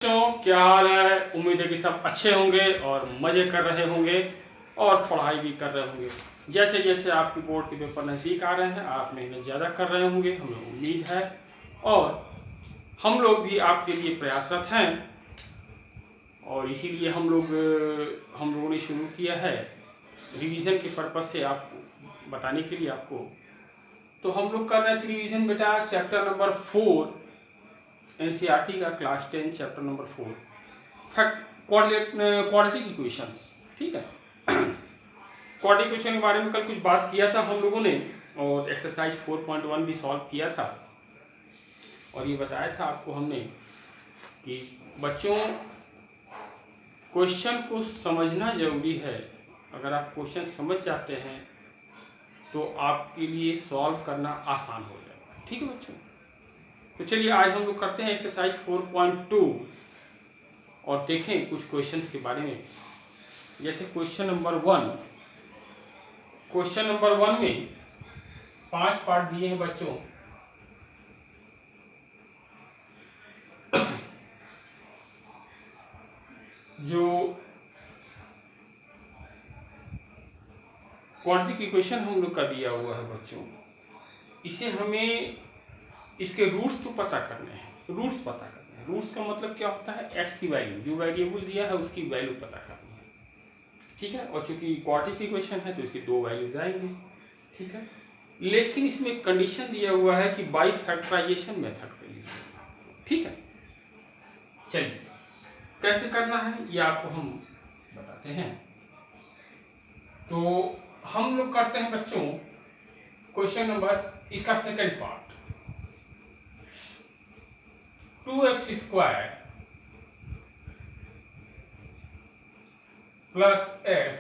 बच्चों क्या हाल है। उम्मीद है कि सब अच्छे होंगे और मज़े कर रहे होंगे और पढ़ाई भी कर रहे होंगे। जैसे जैसे आपकी बोर्ड के पेपर नज़दीक आ रहे हैं आप मेहनत ज़्यादा कर रहे होंगे, हमें उम्मीद है। और हम लोग भी आपके लिए प्रयासरत हैं और इसीलिए हम लोगों ने शुरू किया है रिवीजन के पर्पज़ से आपको बताने के लिए आपको। तो हम लोग कर रहे थे रिवीजन बेटा चैप्टर नंबर 4 एनसीईआरटी का class 10 chapter number 4 quadratic equations. ठीक है, क्वाड्रेटिक इक्वेशन के बारे में कल कुछ बात किया था हम लोगों ने और एक्सरसाइज 4.1 भी सॉल्व किया था और ये बताया था आपको हमने कि बच्चों क्वेश्चन को समझना जरूरी है। अगर आप क्वेश्चन समझ जाते हैं तो आपके लिए सॉल्व करना आसान हो जाएगा। ठीक है बच्चों, तो चलिए आज हम लोग करते हैं एक्सरसाइज 4.2 और देखें कुछ क्वेश्चंस के बारे में। जैसे क्वेश्चन नंबर 1 में 5 पार्ट दिए हैं बच्चों। जो क्वाड्रेटिक इक्वेशन हम लोग का दिया हुआ है बच्चों, इसे हमें इसके रूट्स तो पता करने हैं। रूट्स का मतलब क्या होता है, एक्स की वैल्यू, जो वेरिएबल दिया है उसकी वैल्यू पता करनी है। ठीक है, और चूंकि क्वाड्रेटिक इक्वेशन है तो इसकी 2 वैल्यूज आएंगी। ठीक है, लेकिन इसमें कंडीशन दिया हुआ है कि बाई फैक्टराइजेशन मेथड का यूज करना। ठीक है, चलिए कैसे करना है ये आपको हम बताते हैं। तो हम लोग करते हैं बच्चों क्वेश्चन नंबर, इसका second part 2x² plus x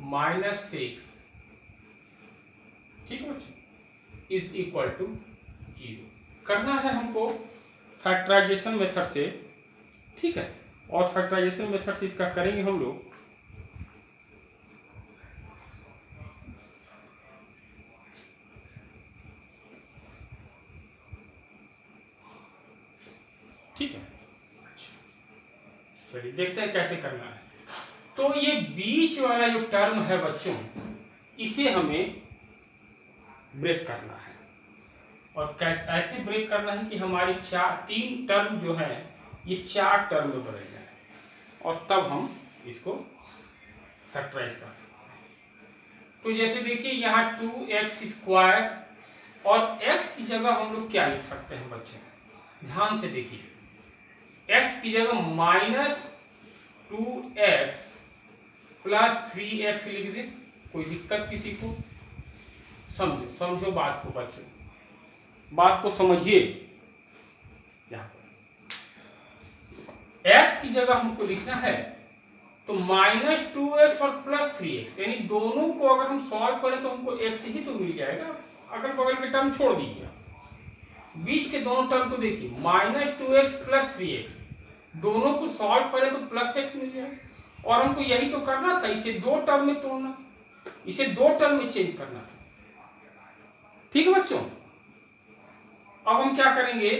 minus 6, ठीक है बच्चों, इज इक्वल टू 0 करना है हमको फैक्टराइजेशन मेथड से। ठीक है, और फैक्टराइजेशन मेथड से इसका करेंगे हम लोग। ठीक है, चलिए देखते हैं कैसे करना है। तो ये बीच वाला जो टर्म है बच्चों, इसे हमें ब्रेक करना है और कैसे ऐसे ब्रेक करना है कि हमारी 3 टर्म जो है ये 4 टर्म में बदल जाए और तब हम इसको फैक्टराइज कर सकते हैं। तो जैसे देखिए यहाँ 2x² और x की जगह हम लोग क्या लिख सकते हैं बच्चे, ध्यान से देखिए, x की जगह -2x प्लस 3x लिख दे। कोई दिक्कत किसी को? समझो बात को बच्चों, बात को समझिए। यहाँ x की जगह हमको लिखना है तो -2x और प्लस 3x, यानी दोनों को अगर हम सॉल्व करें तो हमको x ही तो मिल जाएगा। अगल बगल के टर्म छोड़ दीजिए, बीच के दोनों टर्म को देखिए, -2x प्लस 3x, दोनों को सॉल्व करें तो प्लस x मिल जाएगा। और हमको यही तो करना था, इसे 2 टर्म में तोड़ना, इसे 2 टर्म में चेंज करना था। ठीक है बच्चों, अब हम क्या करेंगे,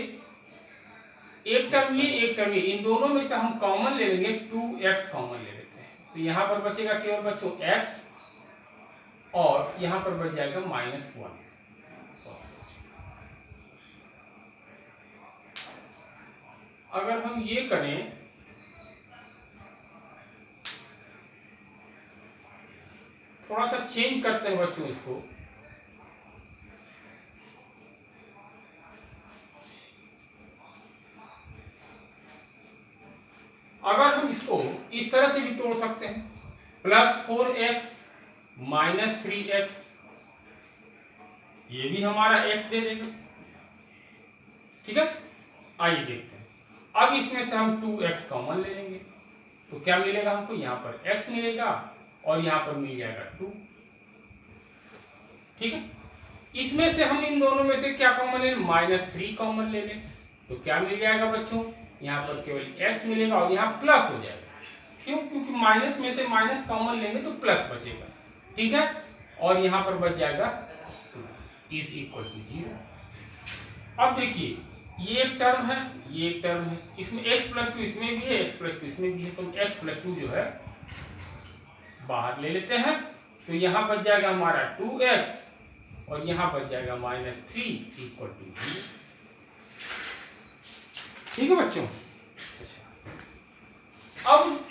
एक टर्म ये एक टर्म ये, इन दोनों में से हम कॉमन ले लेंगे, 2x कॉमन ले लेते हैं। तो यहां पर बचेगा केवल बच्चों x और यहां पर बच जाएगा -1। अगर हम ये करें थोड़ा सा चेंज करते हैं बच्चों इसको, अगर हम इसको इस तरह से भी तोड़ सकते हैं, +4x माइनस 3x, ये भी हमारा x दे देगा। ठीक है, आइए देखते हैं। अब इसमें से हम 2x कॉमन ले लेंगे तो क्या मिलेगा हमको, यहां पर x मिलेगा और यहां पर मिल जाएगा 2। ठीक है, इसमें से हम इन दोनों में से क्या कॉमन ले, -3 कॉमन ले लें तो क्या मिल जाएगा बच्चों, यहाँ पर केवल x मिलेगा और यहाँ प्लस हो जाएगा। क्यों? क्योंकि माइनस में से माइनस कॉमन लेंगे तो प्लस बचेगा। ठीक है, और यहाँ पर बच जाएगा 2 इज इक्वल टू 0। अब देखिए ये एक टर्म है, ये एक टर्म है, इसमें x+2 इसमें भी है, x+2 इसमें भी है, तो x+2 जो है बाहर ले लेते हैं। तो यहाँ बच जाएगा हमारा 2x और यहाँ बच जाएगा -3 = 0। ठीक है बच्चों। अब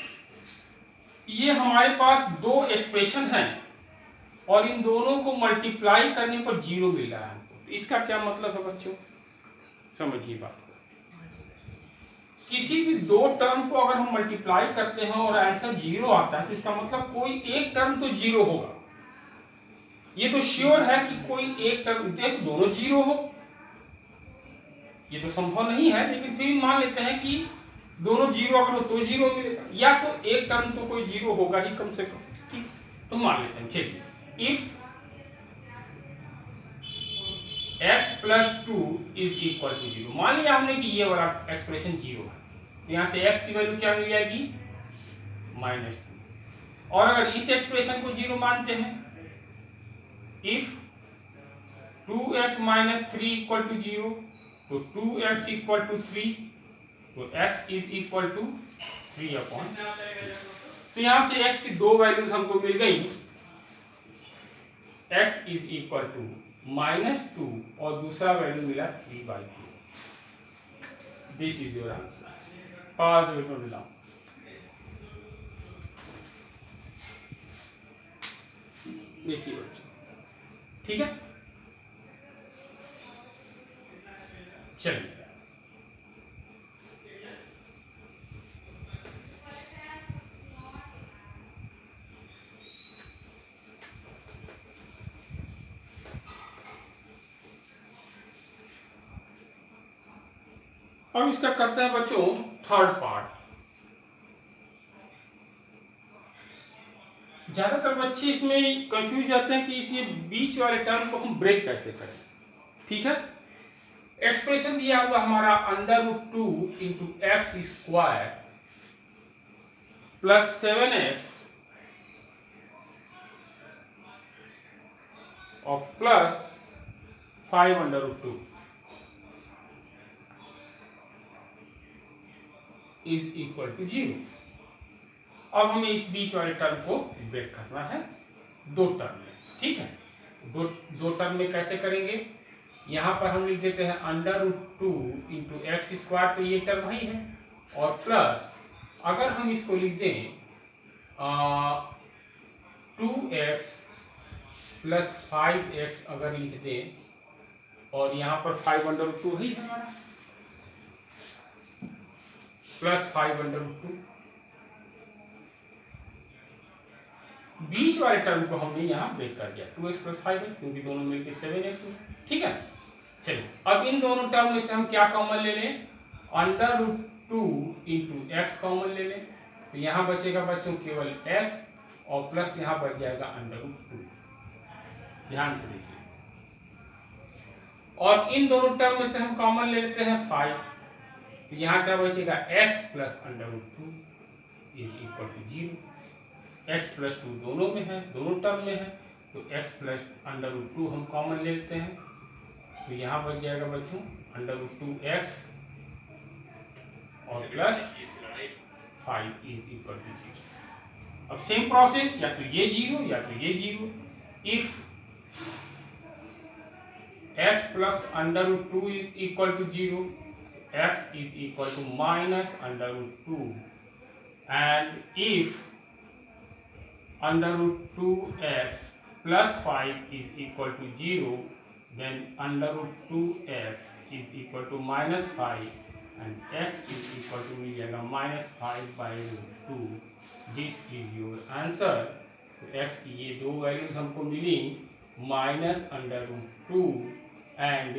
ये हमारे पास दो एक्सप्रेशन हैं और इन दोनों को मल्टीप्लाई करने पर 0 मिल रहा है हमको, तो इसका क्या मतलब है बच्चों, समझिए बात को। किसी भी दो टर्म को अगर हम मल्टीप्लाई करते हैं और आंसर 0 आता है तो इसका मतलब कोई एक टर्म तो 0 होगा। ये तो श्योर है कि कोई एक टर्म देख दोनों 0 हो, ये तो संभव नहीं है, लेकिन फिर मान लेते हैं कि दोनों 0 अगर हो तो 0 मिलेगा, या तो एक टर्म तो कोई 0 होगा ही कम से कम। ठीक, तो मान लेते हैं, चलिए इफ x+2 = 0, मान लिया हमने कि ये वाला एक्सप्रेशन 0 है, तो यहाँ से x की वैल्यू क्या मिल जाएगी -2। और अगर इस एक्सप्रेशन को 0 मानते हैं, इफ 2x - 3 = 0, तो 2x = 3, तो x = 3/2। तो यहाँ से x की दो वैल्यूज हमको मिल गई, x = -2 और दूसरा वैल्यू मिला 3/2। This is your answer. Pass down. देखिए बच्चों, ठीक है, चलिए अब इसका करते हैं बच्चों थर्ड पार्ट। ज्यादातर बच्चे इसमें कंफ्यूज जाते हैं कि इस बीच वाले टर्म को हम ब्रेक कैसे करें। ठीक है, एक्सप्रेशन दिया हुआ हमारा √2 × x² + 7x और प्लस 5√2 = 0। अब हमें इस बीच वाले टर्म को ब्रेक करना है दो टर्म में। ठीक है, दो टर्म में कैसे करेंगे, यहाँ पर हम लिख देते हैं √2 × x², तो ये टर्म ही है, और प्लस अगर हम इसको लिख दें 2x + 5x अगर लिख दें, और यहाँ पर 5√2 ही है हमारा, प्लस 5√2। बीच वाले टर्म को हमने यहाँ ब्रेक कर दिया 2x + 5x, क्योंकि दोनों मिलकर 7x हुए। ठीक है, चलिए अब इन दोनों टर्म में से हम क्या कॉमन ले लें, √2 × x कॉमन ले लें, तो यहाँ बचेगा बच्चों केवल x और प्लस यहाँ बच जाएगा √2। ध्यान से देखिए, और इन दोनों टर्म में से हम कॉमन ले लेते हैं 5, तो यहाँ क्या बचेगा x + √2 = 0। x+2 दोनों में है, दोनों टर्म में है, तो x + √2 हम कॉमन ले लेते हैं, तो यहाँ बच जाएगा बच्चों √2x और प्लस 5 = 0। अब सेम प्रोसेस, या तो ये 0 या तो ये 0। If x + √2 = 0, x = -√2, and if √2x + 5 = 0, then √2x = -5 and x मिल जाएगा -5/√2। This is your answer. तो x की ये दो वैल्यूज हमको मिली, -√2 and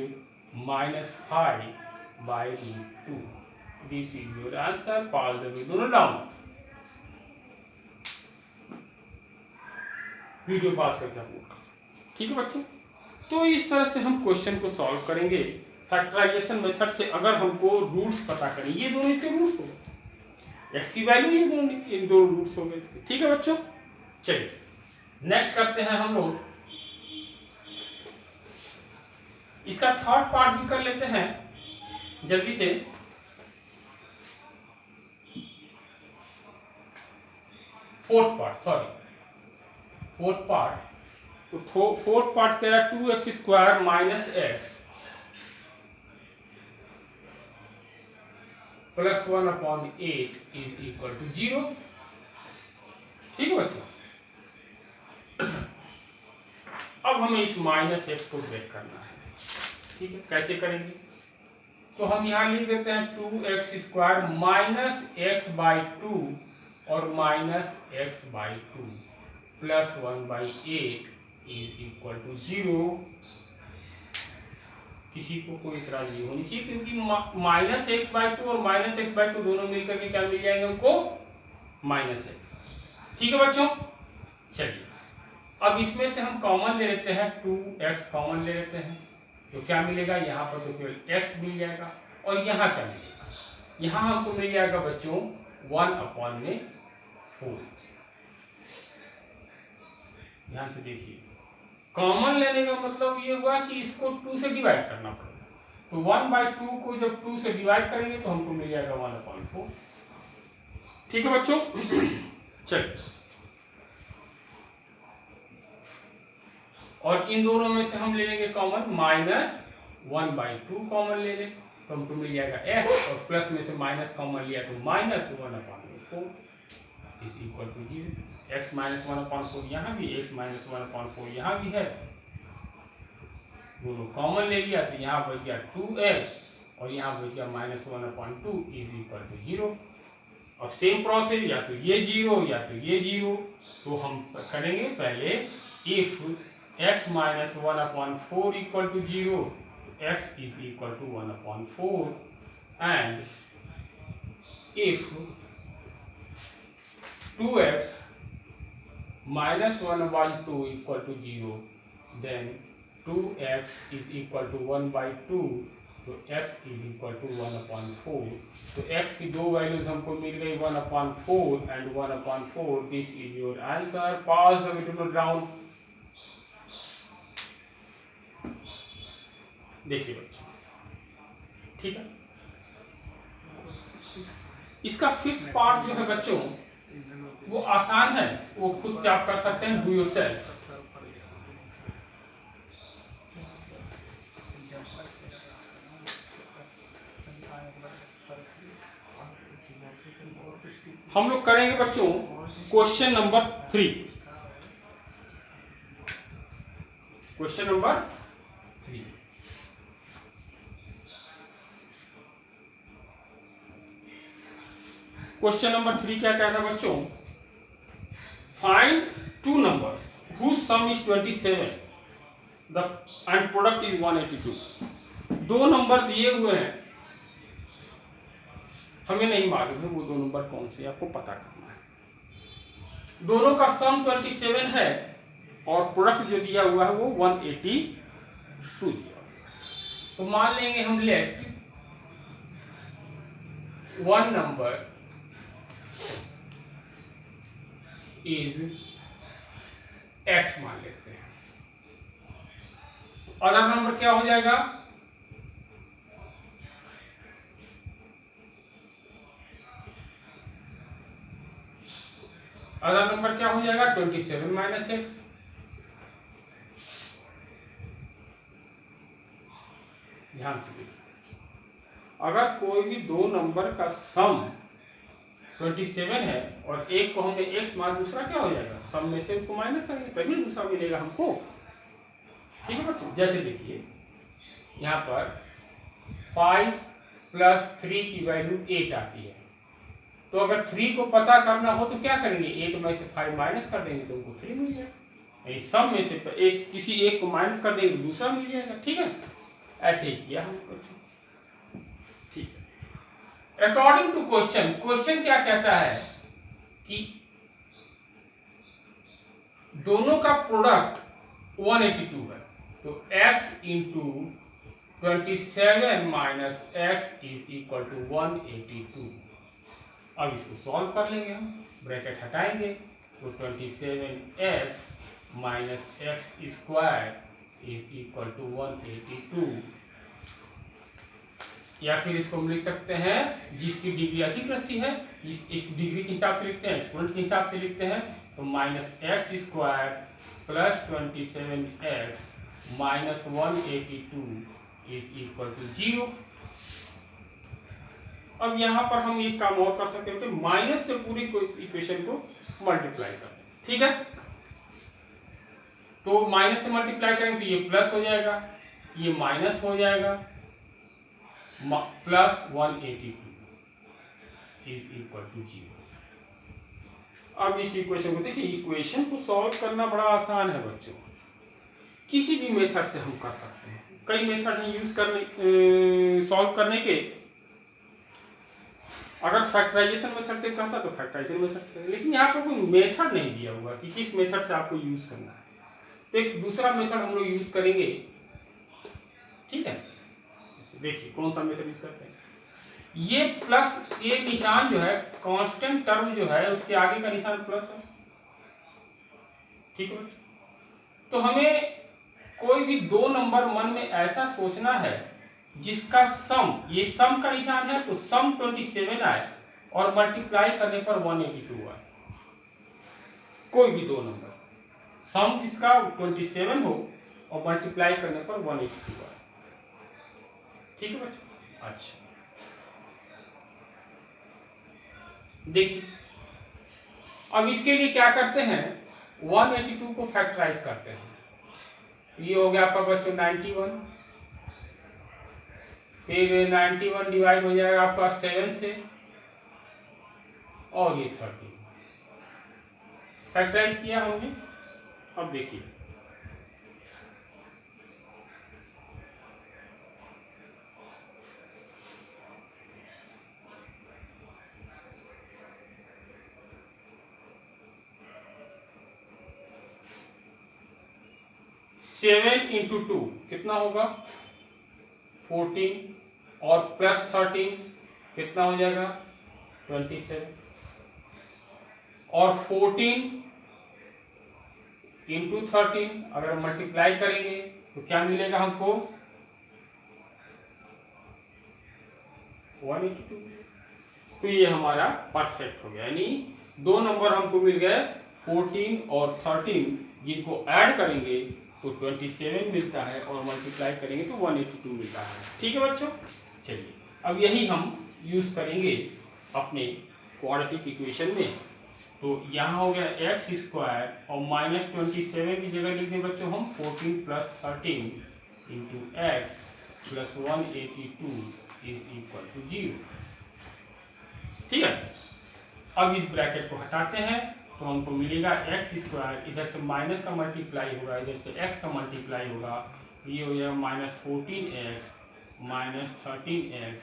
-5/√2। This is your answer. Pass the दोनों डाउन, वीडियो पास करके अपलोड कर सकते। ठीक है बच्चों, तो इस तरह से हम क्वेश्चन को सॉल्व करेंगे फैक्टराइजेशन मेथड से। अगर हमको रूट्स पता करें, ये दोनों इसके रूट्स हो गए, x की वैल्यू ये दोनों इन दो रूट्स हो गए। ठीक है बच्चों, चलिए नेक्स्ट करते हैं हम लोग, इसका थर्ड पार्ट भी कर लेते हैं। जल्दी से फोर्थ पार्ट तो फोर्थ पार्ट कह रहा है 2x² minus x plus 1/8 is equal to 0। ठीक है बच्चों, अब हमें इस माइनस एक्स को ब्रेक करना है। ठीक है, कैसे करेंगे? तो हम यहाँ लिख देते हैं 2x² माइनस x/2 और minus x/2 plus 1/8 is equal to 0। किसी को कोई इतराज नहीं होनी चाहिए, क्योंकि माइनस x/2 और माइनस x/2 दोनों मिलकर के क्या मिल जाएंगे हमको? Minus x. ठीक है बच्चों, चलिए अब इसमें से हम कॉमन ले लेते हैं, 2x कॉमन ले लेते हैं, तो क्या मिलेगा? यहाँ पर तो केवल x मिल जाएगा, और यहाँ क्या मिलेगा? यहाँ हमको मिल जाएगा बच्चों 1/4। ध्यान से देखिए, कॉमन लेने का मतलब ये हुआ कि इसको 2 से डिवाइड करना पड़ेगा, तो 1/2 को जब 2 से डिवाइड करेंगे तो हमको मिल जाएगा 1/4। ठीक है बच्चों, चलिए, और इन दोनों में से हम ले लेंगे कॉमन, माइनस 1/2 कॉमन ले लें तो हमको मिल जाएगा x, और प्लस में से माइनस कॉमन लिया तो minus 1/4 is equal to 0। x minus 1/4 यहाँ भी, x माइनस 1/4 यहाँ भी है, दोनों कॉमन ले लिया तो यहाँ बच गया 2x और यहाँ बच गया माइनस 1/2 इज इक्वल टू 0। अब सेम प्रोसेस, या तो ये 0 या तो ये 0, तो हम करेंगे पहले if x minus 1/4 equal to 0, x is equal to 1/4, and if 2x minus 1/2 equal to 0, then 2x is equal to 1/2, तो x is equal to 1/4। तो x की दो वैल्यूज हमको मिल गई 1/4 and 1/4। This is your answer. Pass the method down. देखिए बच्चों, ठीक है, इसका फिफ्थ पार्ट जो है बच्चों वो आसान है, वो खुद से आप कर सकते हैं, डू योरसेल्फ। हम लोग करेंगे बच्चों question number 3। Question number 3, question number 3 क्या कहता है बच्चों? Find two numbers whose sum is 27 the and product is 182। दो नंबर दिए हुए हैं, हमें नहीं मालूम है वो दो नंबर कौन से, आपको पता करना है। दोनों का सम 27 है और प्रोडक्ट जो दिया हुआ है वो 182 दिया हुआ है। तो मान लेंगे हम let one number is x मान लेते हैं, अदर नंबर क्या हो जाएगा? अदर नंबर क्या हो जाएगा? 27 माइनस x। ध्यान से देखिए, अगर कोई भी दो नंबर का सम 27 है और एक को हमने x मान, दूसरा क्या हो जाएगा? सम में से उसको माइनस करेंगे तभी दूसरा मिलेगा हमको। ठीक है बच्चों, जैसे देखिए यहाँ पर 5 प्लस 3 की वैल्यू 8 आती है, तो अगर 3 को पता करना हो तो क्या करेंगे? 8 में से 5 माइनस कर देंगे तो उनको 3 मिल जाएगा। सम में से एक किसी एक को माइनस कर देंगे तो दूसरा मिल जाएगा। ठीक है, ऐसे ही किया हम बच्चों। ठीक है, अकॉर्डिंग टू क्वेश्चन, क्वेश्चन क्या कहता है कि दोनों का प्रोडक्ट 182 है, तो x into 27 minus x is equal to 182। अब इसको सॉल्व कर लेंगे हम, ब्रैकेट हटाएंगे तो 27x minus x square is equal to 182। या फिर इसको हम लिख सकते हैं जिसकी डिग्री अधिक रहती है, इस एक डिग्री के हिसाब से लिखते हैं, एक्सपोनेंट के हिसाब से लिखते हैं, तो -x² plus 27x minus 182 is equal to 0। अब यहाँ पर हम एक काम और कर सकते हैं कि माइनस से पूरी इक्वेशन को मल्टीप्लाई कर दें, ठीक है। तो माइनस से मल्टीप्लाई करेंगे तो ये प्लस हो जाएगा, ये माइनस हो जाएगा, प्लस 182 इज इक्वल टू 0। अब इस इक्वेशन को देखिए, इक्वेशन को सॉल्व करना बड़ा आसान है बच्चों, किसी भी मेथड से हम कर सकते हैं। कई मेथड हैं यूज करने सॉल्व करने के। अगर फैक्टराइजेशन मेथड से कहता तो फैक्टराइजेशन मेथड से, लेकिन यहाँ पर कोई मेथड नहीं दिया हुआ कि किस मेथड से आपको यूज करना है, तो एक दूसरा मेथड हम लोग यूज करेंगे, ठीक है। देखिए कौन सा मेथड यूज करते हैं। ये प्लस, ये निशान जो है कांस्टेंट टर्म जो है उसके आगे का निशान प्लस है, ठीक है। तो हमें कोई भी दो नंबर मन में ऐसा सोचना है जिसका सम, ये सम का निशान है तो सम 27 आए और मल्टीप्लाई करने पर 182 आए। कोई भी दो नंबर सम जिसका 27 हो और मल्टीप्लाई करने पर 182 आए, ठीक है बच्चों। अच्छा देखिए, अब इसके लिए क्या करते हैं, 182 को फैक्टराइज करते हैं। ये हो गया आपका बच्चों 91, फिर 91 डिवाइड हो जाएगा आपका 7 से, और ये 13 फैक्टराइज किया हमने। अब देखिए, सेवन इंटू 2 कितना होगा 14, और प्लस 13 कितना हो जाएगा 27, और 14 इंटू 13 अगर मल्टीप्लाई करेंगे तो क्या मिलेगा हमको 182। तो ये हमारा परफेक्ट हो गया, यानी दो नंबर हमको मिल गए 14 और 13, जिनको ऐड करेंगे तो 27 मिलता है और मल्टीप्लाई करेंगे तो 182 मिलता है, ठीक है बच्चों। चलिए अब यही हम यूज करेंगे अपने क्वाड्रेटिक इक्वेशन में। तो यहाँ हो गया x² और -27 की जगह लिख दें बच्चों हम 14 plus 13 into x plus 182 is equal to 0, ठीक है। अब इस ब्रैकेट को हटाते हैं तो हमको मिलेगा x², इधर से माइनस का मल्टीप्लाई होगा, इधर से x का मल्टीप्लाई होगा, ये हो जाएगा -14x minus 13x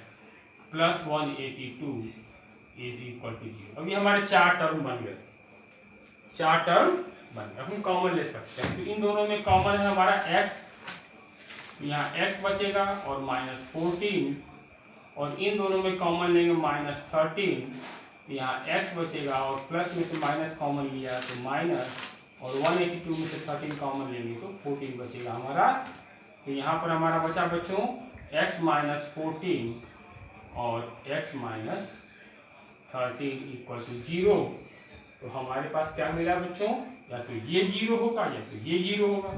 plus 182 is equal to 0। अब ये हमारे चार टर्म बन गए, चार टर्म बन गए। हम कॉमन ले सकते हैं, तो इन दोनों में कॉमन है हमारा x, यहाँ x बचेगा और -14, और इन दोनों में कॉमन लेंगे -13, यहाँ x बचेगा और प्लस में से माइनस कॉमन लिया तो माइनस, और 182 में से 13 कॉमन लेंगे तो 14 बचेगा हमारा। तो यहाँ पर हमारा बचा बच्चों x माइनस 14 और x माइनस 13 इक्वल टू 0। तो हमारे पास क्या मिला बच्चों, या तो ये 0 होगा या तो ये 0 होगा।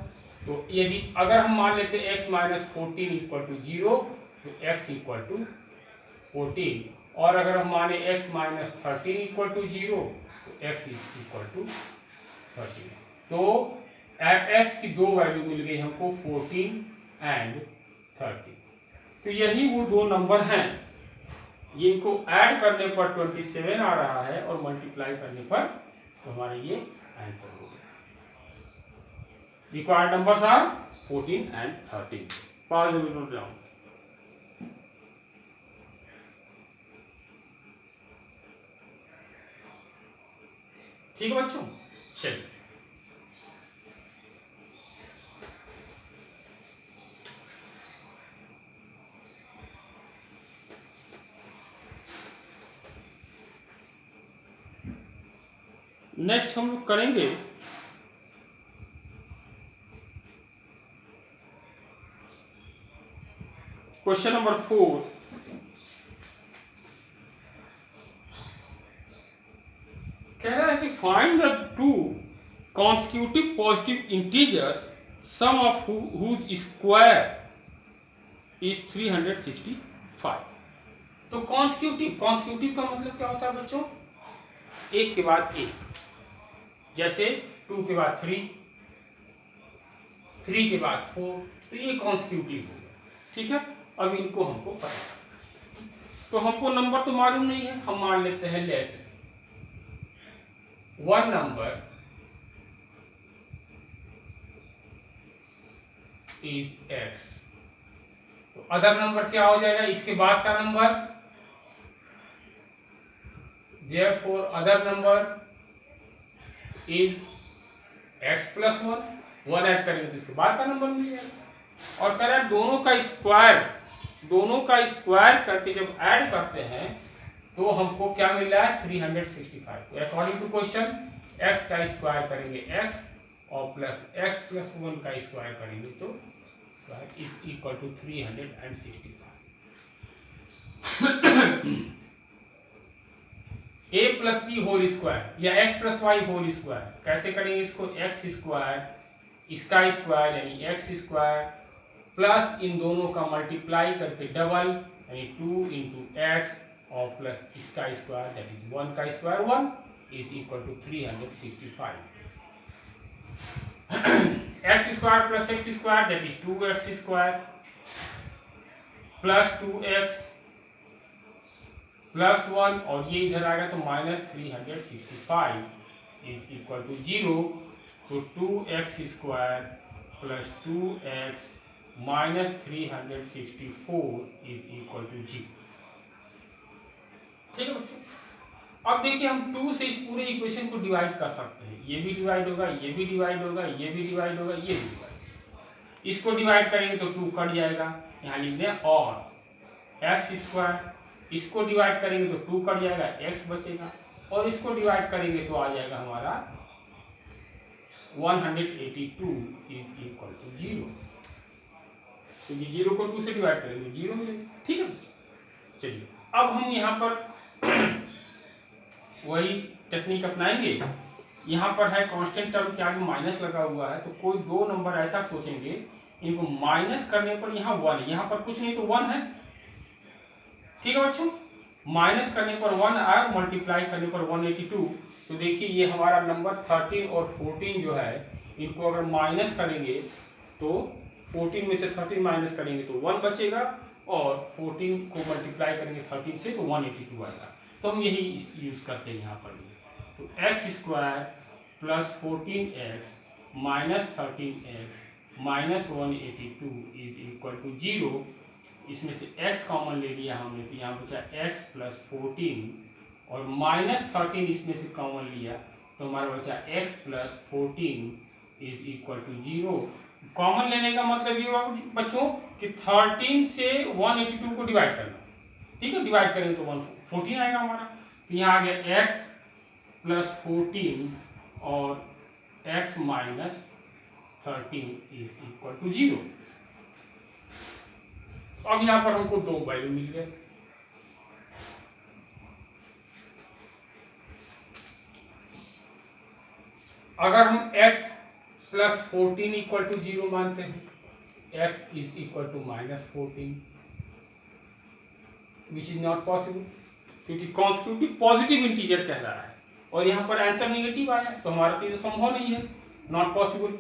तो यदि अगर हम मान लेते x माइनस 14 इक्वल टू 0 तो x इक्वल टू 14, और अगर हम माने x माइनस 13 इक्वल टू 0 तो x इक्वल टू 13। तो x की दो वैल्यू मिल गई हमको 14 एंड 13। तो यही वो दो नंबर हैं जिनको ऐड करने पर 27 आ रहा है और मल्टीप्लाई करने पर तो हमारा ये आंसर हो गया। Required numbers are 14 and 13। Pause note down. ठीक है बच्चों, चलिए नेक्स्ट हम लोग करेंगे क्वेश्चन नंबर 4। कह रहा है कि find the two constitutive positive integers sum of whose square is 365। तो कॉन्स्टिट्यूटिव का मतलब क्या होता है बच्चों? एक के बाद एक, जैसे 2 के बाद 3, 3 के बाद 4, तो ये कॉन्स्टिट्यूटिव हो गया। ठीक है, अब इनको हमको पता है, तो हमको नंबर तो मालूम नहीं है, हम मान लेते हैं let one number is x, तो अदर नंबर क्या हो जाएगा इसके बाद का number, therefore other number is x plus 1 add करेंगे तो इसके बाद का नंबर मिल जाएगा। और कह रहा है दोनों का स्क्वायर करके जब ऐड करते हैं तो हमको क्या मिल रहा है 365। तो अकॉर्डिंग टू क्वेश्चन x का स्क्वायर करेंगे x और प्लस x प्लस 1 का स्क्वायर करेंगे तो is equal to 365। a plus B whole square या x plus Y whole square कैसे करेंगे इसको, x स्क्वायर इसका स्क्वायर यानी x स्क्वायर प्लस इन दोनों का मल्टीप्लाई करके डबल यानी 2 इंटू एक्स और प्लस इसका स्क्वायर दैट इज 1 का square 1 is equal to 365। X square plus x square that is 2x square plus 2x plus 1 और ये इधर आ गया तो माइनस 365 इज इक्वल टू 0। तो 2x square plus 2x minus 364 is equal to 0। ठीक है बच्चों, अब देखिए हम 2 से इस पूरे इक्वेशन को डिवाइड कर सकते हैं, ये भी डिवाइड होगा, ये भी डिवाइड होगा, ये भी डिवाइड होगा, ये भी डिवाइड। इसको डिवाइड करेंगे तो 2 कट जाएगा, यहाँ लिख दें, और एक्स स्क्वायर इसको डिवाइड करेंगे तो 2 कट जाएगा, x बचेगा, और इसको डिवाइड करेंगे तो आ जाएगा हमारा 182 इज इक्वल टू 0। तो ये 0 को 2 से डिवाइड करेंगे 0 मिलेगा। ठीक है, चलिए अब हम यहाँ पर वही टेक्निक अपनाएंगे। यहाँ पर है कांस्टेंट टर्म के आगे माइनस लगा हुआ है, तो कोई दो नंबर ऐसा सोचेंगे इनको माइनस करने पर यहाँ 1 है, यहाँ पर कुछ नहीं तो 1 है। ठीक है बच्चों, माइनस करने पर 1 आया, मल्टीप्लाई करने पर 182। तो देखिए ये हमारा नंबर 13 और 14 जो है इनको अगर माइनस करेंगे तो 14 में से 13 माइनस करेंगे तो 1 बचेगा, और 14 को मल्टीप्लाई करेंगे 13 से तो 182 आएगा। तो हम यही यूज करते हैं यहाँ पर। तो x square plus 14x minus 13x minus 182 is equal to 0। इसमें से x कॉमन ले लिया हमने, तो यहाँ बचा x प्लस 14 और माइनस 13 इसमें से कॉमन लिया तो हमारा बचा x plus 14 is equal to 0। Common लेने का मतलब ये हुआ बच्चों कि 13 से 182 को डिवाइड करना। ठीक है, डिवाइड करेंगे तो 14 आएगा हमारा। तो यहाँ आ गया x प्लस 14 और x minus 13 is equal to 0। अब यहाँ पर हमको दो वैल्यू मिल गए। अगर हम x प्लस 14 इक्वल टू 0 मानते हैं, x is equal to minus 14 which is not possible, क्योंकि कॉन्स्टिट्यूटिव पॉजिटिव इंटीजर कह रहा है और यहाँ पर आंसर निगेटिव आया, तो हमारा तो ये संभव नहीं है, नॉट पॉसिबल।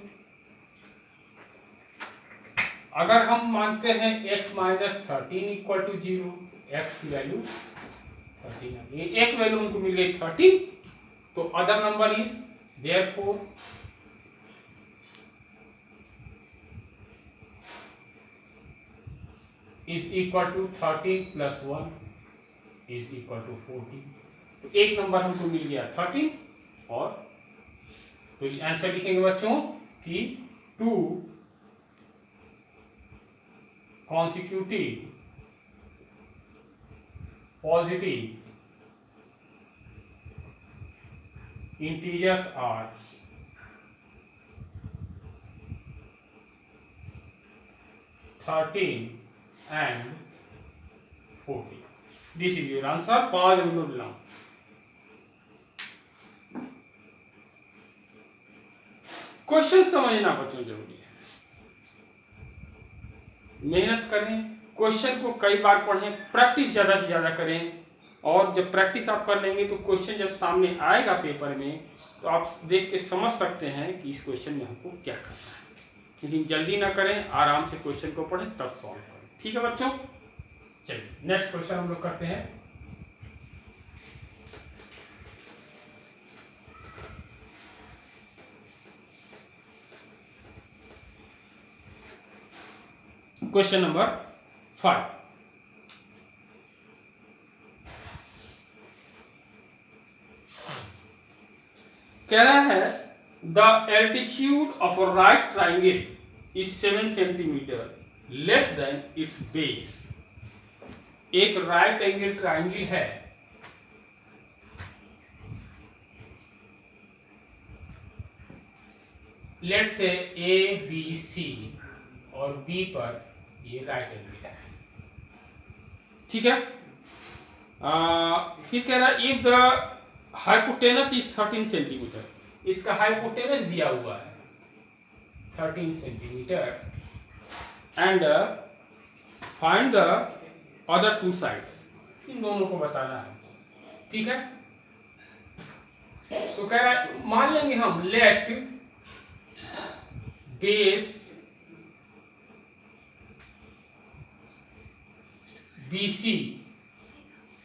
अगर हम मानते हैं x minus 13 equal to 0, x की वैल्यू 13 है, एक वैल्यू उनको मिल गई 13, तो other number is therefore is equal to 13 plus 1 is equal to 14। तो एक नंबर हमको मिल गया 13, और तो आंसर लिखेंगे बच्चों कि 2 consecutive positive integers are 13 and 14. This is your answer. Pause and note down. Question समझना बच्चों जरूरी है, मेहनत करें, क्वेश्चन को कई बार पढ़ें, प्रैक्टिस ज्यादा से ज्यादा करें, और जब प्रैक्टिस आप कर लेंगे तो क्वेश्चन जब सामने आएगा पेपर में तो आप देख के समझ सकते हैं कि इस क्वेश्चन में हमको क्या करना है। लेकिन जल्दी ना करें, आराम से क्वेश्चन को पढ़ें तब सॉल्व करें। ठीक है बच्चों, चलिए नेक्स्ट क्वेश्चन हम लोग करते हैं। क्वेश्चन नंबर 5, कह रहा है the altitude of a right triangle is 7 centimetre less than it's base. एक राइट एंगल ट्राइंगल है, let's say A B C और बी पर ये राइट एंगल है, ठीक है। फिर कह रहा है if the hypotenuse is 13 centimeter, इसका हाइपोटेनस दिया हुआ है 13 centimeter, and find the other two sides, इन दोनों को बताना है, ठीक है। तो कह रहा है मान लेंगे हम let base BC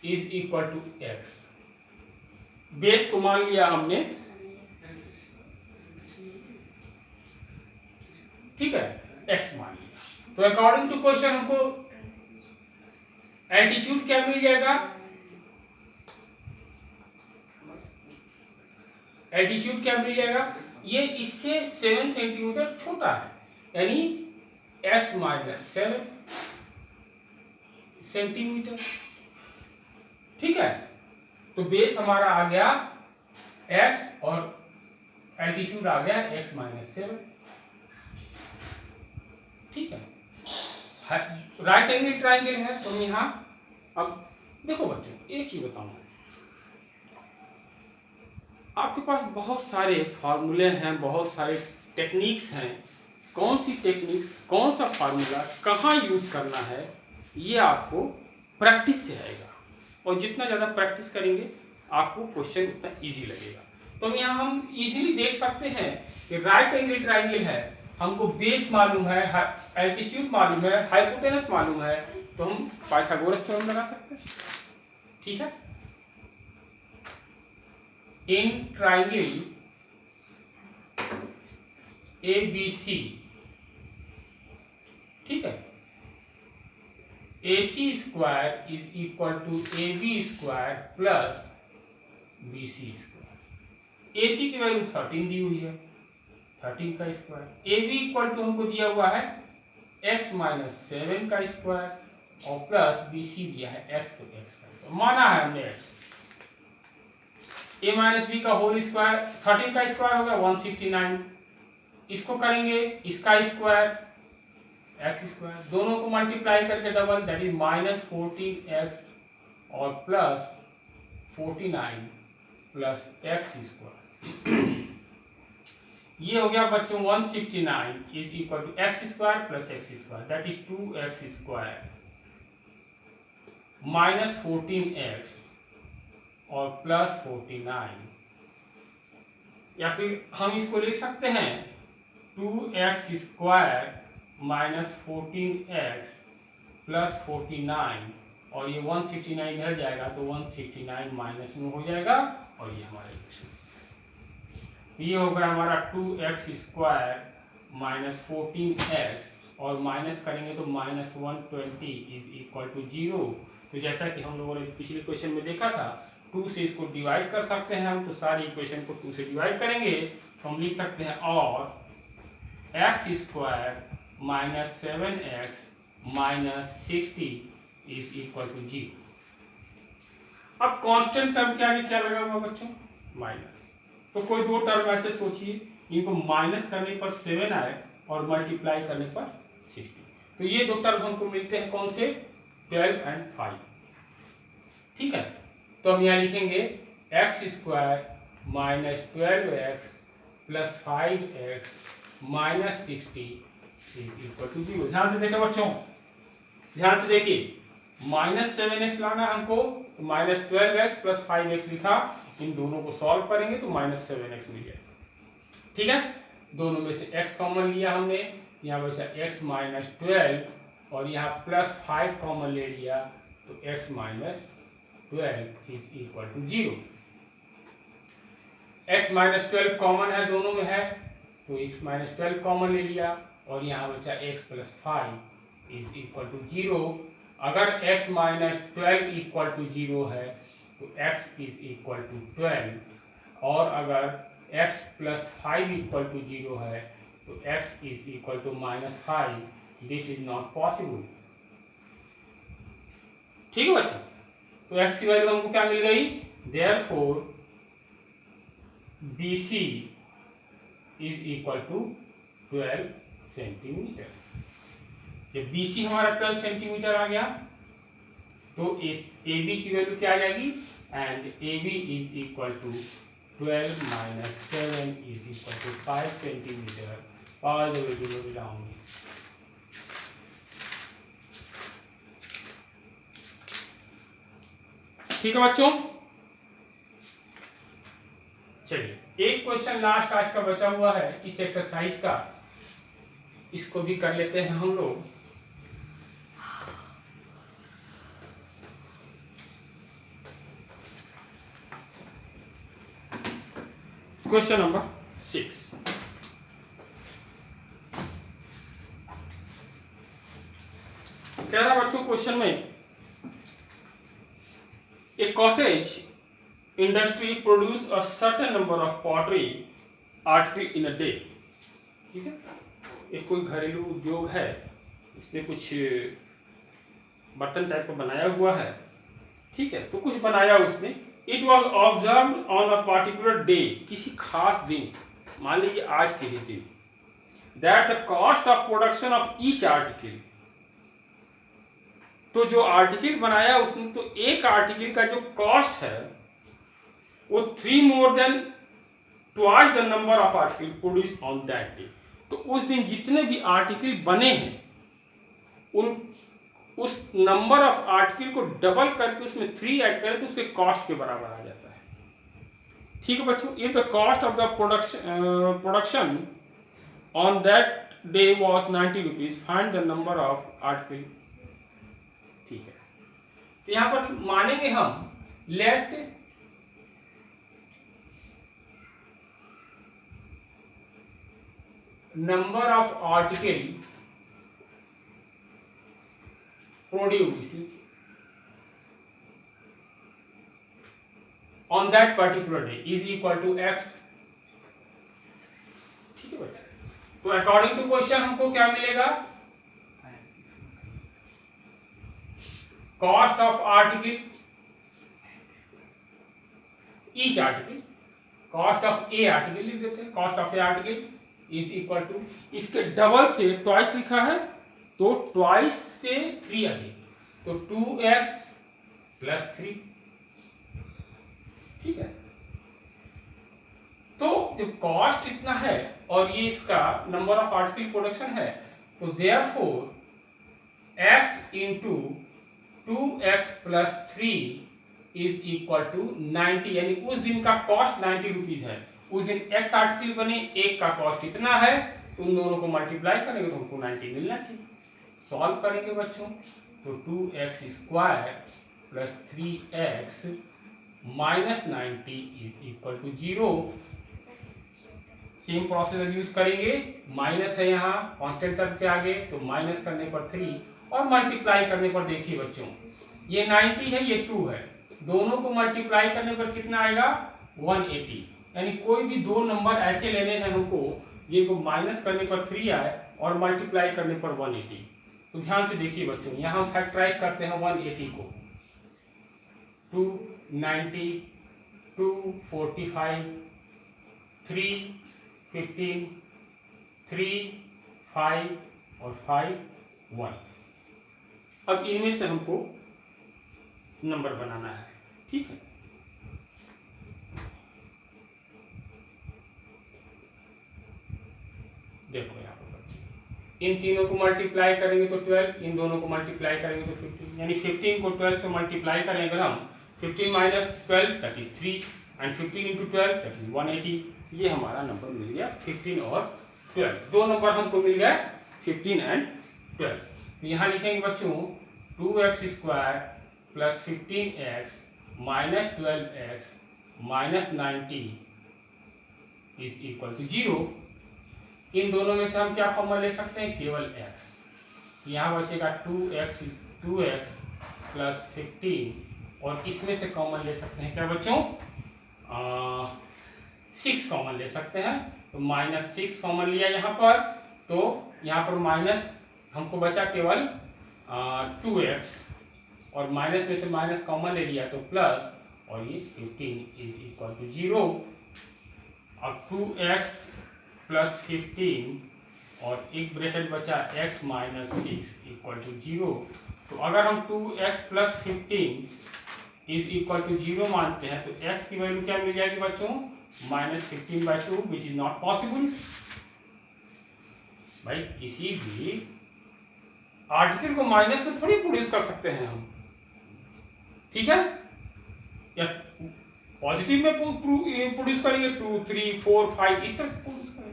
is equal to x, base को मान लिया हमने, ठीक है, x मान लिया। तो अकॉर्डिंग टू क्वेश्चन हमको एल्टीट्यूड क्या मिल जाएगा, एल्टीट्यूड क्या मिल जाएगा, ये इससे 7 सेंटीमीटर छोटा है, यानी x माइनस 7 सेंटीमीटर, ठीक है। तो बेस हमारा आ गया x और एल्टीट्यूड आ गया x माइनस 7, ठीक है। राइट एंगल ट्राइंगल है, तो यहाँ अब देखो बच्चों एक चीज बताऊंगा, आपके पास बहुत सारे फार्मूले हैं, बहुत सारे टेक्निक्स हैं, कौन सी टेक्निक्स, कौन सा फार्मूला कहाँ यूज करना है, ये आपको प्रैक्टिस से आएगा, और जितना ज़्यादा प्रैक्टिस करेंगे आपको क्वेश्चन उतना इजी लगेगा। तो यहाँ हम इजीली देख सकते हैं कि राइट एंगल ट्राइंगल है, हमको बेस मालूम है, एल्टीट्यूड मालूम है, हाइपोटेनस मालूम है, तो हम पाइथागोरस थ्योरम लगा सकते हैं, ठीक है। इन ट्राइंगल ABC, ठीक है, AC square is equal to AB square plus BC square. AC की वैल्यू 13 दी हुई है, 13 का स्क्वायर, AB इक्वल टू हमको दिया हुआ है x माइनस 7 का स्क्वायर और प्लस BC दिया है x, तो x का स्क्वायर माना है हमने x, a माइनस बी का होल स्क्वायर, 13 का स्क्वायर हो गया 169, इसको करेंगे इसका स्क्वायर एक्स स्क्वायर, दोनों को मल्टीप्लाई करके double, that is minus 14x और प्लस 49 प्लस एक्स स्क्वायर। ये हो गया बच्चों 169 is equal to x square plus x square, that is 2x square minus 14x और प्लस 49, या फिर हम इसको लिख सकते हैं 2x square minus 14x plus 49, और ये 169 इधर जाएगा तो 169 माइनस में हो जाएगा, और ये हमारा इक्वेशन ये होगा हमारा 2x स्क्वायर माइनस 14x और माइनस करेंगे तो माइनस 120 इज इक्वल टू 0। तो जैसा कि हम लोगों ने पिछले क्वेश्चन में देखा था 2 से इसको डिवाइड कर सकते हैं हम, तो सारी इक्वेशन को 2 से डिवाइड करेंगे तो हम लिख सकते हैं और x square minus 7x minus 60 is equal to 0। अब कांस्टेंट टर्म के आगे क्या लगा हुआ बच्चों, माइनस, तो कोई दो टर्म ऐसे सोचिए इनको माइनस करने पर 7 आए और मल्टीप्लाई करने पर 60, तो ये दो टर्म हमको मिलते हैं कौन से, 12 और 5, ठीक है। तो हम यहाँ लिखेंगे x square minus 12x plus 5x minus 60 is equal to 0। ध्यान से देखें बच्चों, ध्यान से देखिए, -7x लाना हमको, तो -12x प्लस 5x लिखा, इन दोनों को सॉल्व करेंगे तो -7x मिल जाएगा। ठीक है, दोनों में से x कॉमन लिया हमने, यहाँ बचा x माइनस 12 और यहाँ प्लस 5 कॉमन ले लिया तो x minus 12 is equal to 0। x minus 12 common है, दोनों में है, तो x माइनस 12 कॉमन ले लिया और यहाँ बचा x plus 5 is equal to 0। अगर x माइनस 12 इक्वल टू 0 है तो x इज इक्वल टू 12, और अगर x प्लस 5 इक्वल टू 0 है तो x is equal to -5। This is not possible. ठीक है बच्चों, तो x की वैल्यू हमको क्या मिल गई, therefore BC is equal to 12 centimetre. जब BC हमारा 12 सेंटीमीटर आ गया तो इस AB की वैल्यू क्या आ जाएगी, and AB is equal to 12 minus 7 is equal to 5 centimetre all the way below down. ठीक है बच्चों, चलिए एक क्वेश्चन लास्ट आज का बचा हुआ है इस एक्सरसाइज का, इसको भी कर लेते हैं हम लोग। क्वेश्चन नंबर 6, कह रहा बच्चों क्वेश्चन में, a cottage industry produce a certain number of pottery article in a day. ठीक है, एक कोई घरेलू उद्योग है, इसमें कुछ बर्तन टाइप का बनाया हुआ है। ठीक है, तो कुछ बनाया उसने। It was observe on a particular day, किसी खास दिन, मान लीजिए आज के ही दिन, that the cost of production of each article, तो जो आर्टिकल बनाया उसने, तो एक आर्टिकल का जो कॉस्ट है वो 3 more than twice the number of article produce on that day. तो उस दिन जितने भी आर्टिकल बने हैं उस नंबर ऑफ आर्टिकल को डबल करके उसमें 3 ऐड करें तो उसके कॉस्ट के बराबर आ जाता है। ठीक है बच्चों, if the cost of the production on that day was 90 rupees, find the number of article. ठीक है, तो यहां पर मानेंगे हम, let number of article produced on that particular day is equal to x। ठीक है बच्चे, तो अकॉर्डिंग टू क्वेश्चन हमको क्या मिलेगा, cost of article, each article, cost of a article लिख देते हैं, cost of a article is equal to, इसके डबल से ट्वाइस लिखा है तो ट्वाइस से 3 आगे, तो 2x प्लस 3। ठीक है, तो जो कॉस्ट इतना है और ये इसका नंबर ऑफ आर्टिकल प्रोडक्शन है, तो therefore x into 2x plus 3 is equal to 90, यानी उस दिन का कॉस्ट 90 रुपीज है। उस दिन x आर्टिकल बने, एक का कॉस्ट इतना है, तो उन दोनों को मल्टीप्लाई करेंगे तो हमको 90 मिलना चाहिए। सॉल्व करेंगे बच्चों, तो 2x square plus 3x minus 90 is equal to 0। Same process use करेंगे, माइनस है यहाँ कांस्टेंट टर्म के आगे, तो माइनस करने पर 3 और मल्टीप्लाई करने पर देखिए बच्चों, ये 90 है, ये 2 है, दोनों को मल्टीप्लाई करने पर कितना आएगा 180। यानी कोई भी दो नंबर ऐसे लेने हैं हमको, ये को माइनस करने पर 3 आए और मल्टीप्लाई करने पर 180। तो ध्यान से देखिए बच्चों, यहाँ हम फैक्टराइज करते हैं 180 को, 290, 245, 3, 15, 3, 5 और 5, 1। अब इनमें से हमको नंबर बनाना है। ठीक है, इन तीनों को मल्टीप्लाई करेंगे तो 12, इन दोनों को मल्टीप्लाई करेंगे तो 15, यानी 15 को 12 से मल्टीप्लाई करेंगे अगर हम, 15 minus 12 that is 3 and 15 into 12 that is 180। ये हमारा नंबर मिल गया 15 और 12, दो नंबर हमको मिल गया 15 एंड 12। तो यहाँ लिखेंगे बच्चों 2x square plus 15x minus 12x minus 90 is equal to 0। इन दोनों में से हम क्या कॉमन ले सकते हैं, केवल x। यहाँ बचेगा 2x प्लस 15 और इसमें से कॉमन ले सकते हैं क्या बच्चों, 6 कॉमन ले सकते हैं। तो -6 कॉमन लिया यहाँ पर, तो यहाँ पर माइनस हमको बचा केवल 2x और माइनस में से माइनस कॉमन ले लिया तो प्लस, और ये 15 इज इक्वल टू 0। अब 2x प्लस 15 और एक ब्रैकेट बचा x माइनस 6 इक्वल टू 0। तो अगर हम 2x plus 15 is equal to 0 मानते हैं तो x की वैल्यू क्या मिल जाएगी बच्चों, -15/2 विच इज नॉट पॉसिबल। भाई किसी भी आर्टिकल को माइनस में थोड़ी प्रोड्यूस कर सकते हैं हम, ठीक है, या पॉजिटिव में प्रोड्यूस करेंगे 2, 3, 4, 5 इस तरह से प्रोड्यूस करेंगे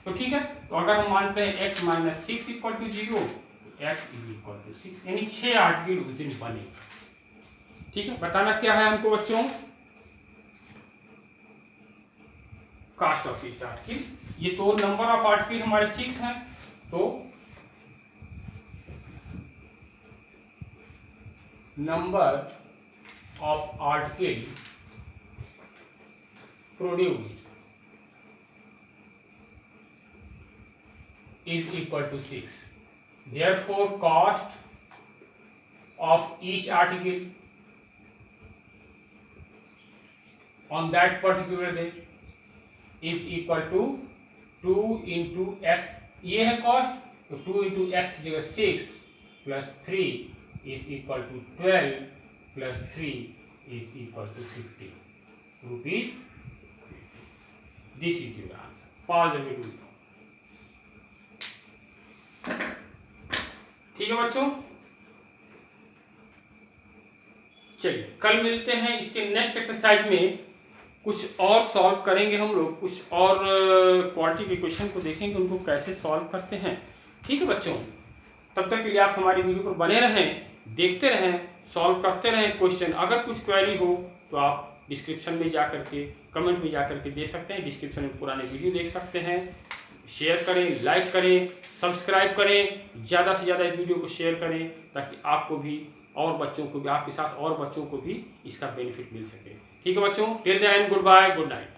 तो ठीक है। तो अगर हम मानते हैं x minus 6 equal to 0, x is equal to 6, यानी 6 आर्टिकल उस दिन बनेगा। ठीक है, बताना क्या है हमको बच्चों, कास्ट ऑफ ईच आर्टिकल। ये तो नंबर ऑफ आर्टिकल हमारे 6 हैं, तो number of article produced is equal to 6. Therefore, cost of each article on that particular day is equal to 2 into x. ये है कॉस्ट, तो 2 into x जगह 6 plus 3 is equal to 12 plus 3 is equal to 50 rupees. This is your answer. Pause the video. ठीक है बच्चों, चलिए कल मिलते हैं। इसके नेक्स्ट एक्सरसाइज में कुछ और सॉल्व करेंगे हम लोग, कुछ और क्वांटिटी के क्वेश्चन को देखेंगे उनको कैसे सॉल्व करते हैं। ठीक है बच्चों, तब तक के लिए आप हमारी वीडियो पर बने रहें, देखते रहें, सॉल्व करते रहें क्वेश्चन। अगर कुछ क्वेरी हो तो आप डिस्क्रिप्शन में जा करके, कमेंट में जा करके दे सकते हैं। डिस्क्रिप्शन में पुराने वीडियो देख सकते हैं। शेयर करें, लाइक करें, सब्सक्राइब करें, ज़्यादा से ज़्यादा इस वीडियो को शेयर करें ताकि आपको भी और बच्चों को भी, आपके साथ और बच्चों को भी इसका बेनिफिट मिल सके। ठीक है बच्चों, till then goodbye, good night.